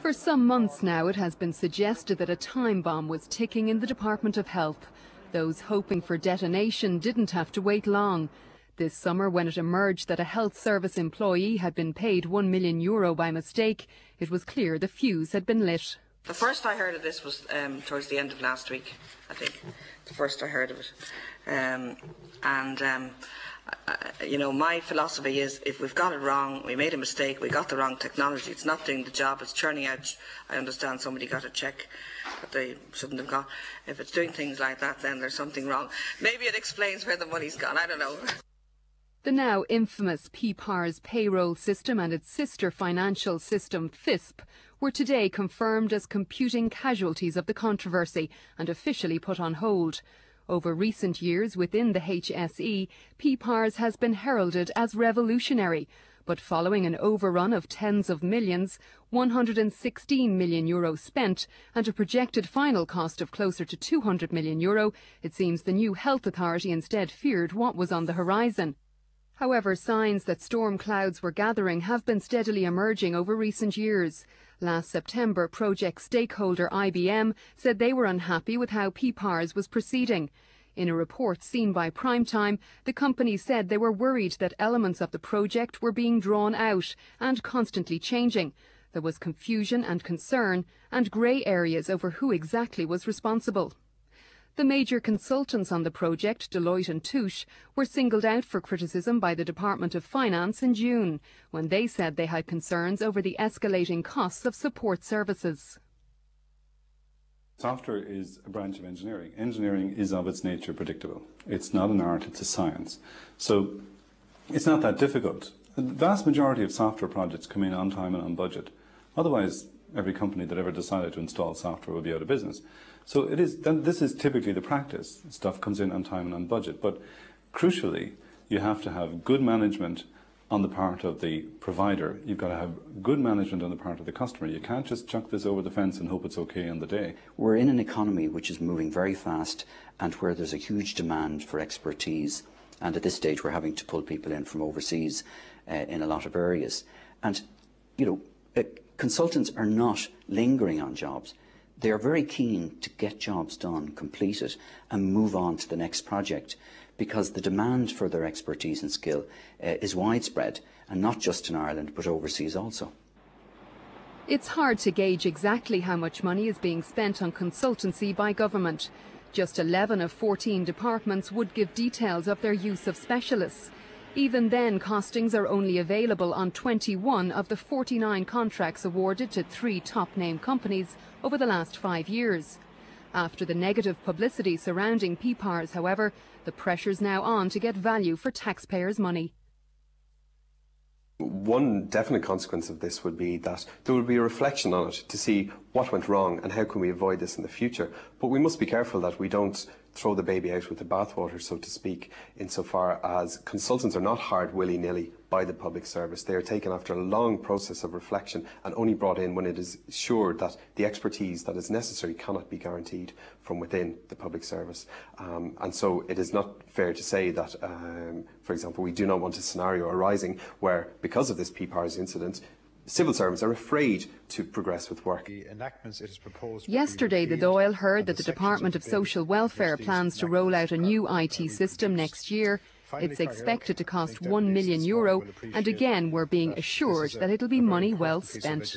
For some months now, it has been suggested that a time bomb was ticking in the Department of Health. Those hoping for detonation didn't have to wait long. This summer, when it emerged that a health service employee had been paid €1 million by mistake, it was clear the fuse had been lit. The first I heard of this was towards the end of last week, I think. The first I heard of it. You know, my philosophy is if we've got it wrong, we made a mistake, we got the wrong technology, it's not doing the job, it's churning out. I understand somebody got a cheque that they shouldn't have got. If it's doing things like that, then there's something wrong. Maybe it explains where the money's gone, I don't know. The now infamous PPARS payroll system and its sister financial system FISP were today confirmed as computing casualties of the controversy and officially put on hold. Over recent years within the HSE, PPARS has been heralded as revolutionary, but following an overrun of tens of millions, €116 million spent and a projected final cost of closer to €200 million, it seems the new health authority instead feared what was on the horizon. However, signs that storm clouds were gathering have been steadily emerging over recent years. Last September, project stakeholder IBM said they were unhappy with how PPARS was proceeding. In a report seen by Primetime, the company said they were worried that elements of the project were being drawn out and constantly changing. There was confusion and concern and grey areas over who exactly was responsible. The major consultants on the project, Deloitte and Touche, were singled out for criticism by the Department of Finance in June, when they said they had concerns over the escalating costs of support services. Software is a branch of engineering. Engineering is of its nature predictable. It's not an art, it's a science. So it's not that difficult. The vast majority of software projects come in on time and on budget. Otherwise, every company that ever decided to install software will be out of business. So this is typically the practice. Stuff comes in on time and on budget. But crucially, you have to have good management on the part of the provider. You've got to have good management on the part of the customer. You can't just chuck this over the fence and hope it's okay on the day. We're in an economy which is moving very fast and where there's a huge demand for expertise. And at this stage, we're having to pull people in from overseas in a lot of areas. And, you know, consultants are not lingering on jobs. They are very keen to get jobs done, completed, and move on to the next project, because the demand for their expertise and skill is widespread, and not just in Ireland, but overseas also. It's hard to gauge exactly how much money is being spent on consultancy by government. Just 11 of 14 departments would give details of their use of specialists. Even then, costings are only available on 21 of the 49 contracts awarded to 3 top-name companies over the last 5 years. After the negative publicity surrounding PPARS, however, the pressure's now on to get value for taxpayers' money. One definite consequence of this would be that there would be a reflection on it to see what went wrong and how can we avoid this in the future. But we must be careful that we don't throw the baby out with the bathwater, so to speak, insofar as consultants are not hired willy-nilly by the public service. They are taken after a long process of reflection and only brought in when it is sure that the expertise that is necessary cannot be guaranteed from within the public service. And so it is not fair to say that, for example, we do not want a scenario arising where, because of this PPARS incident, civil servants are afraid to progress with work. Yesterday, the Dáil heard that the Department of Social Welfare plans to roll out a new IT system next year. It's expected to cost €1 million, and again we're being assured that it'll be money well spent.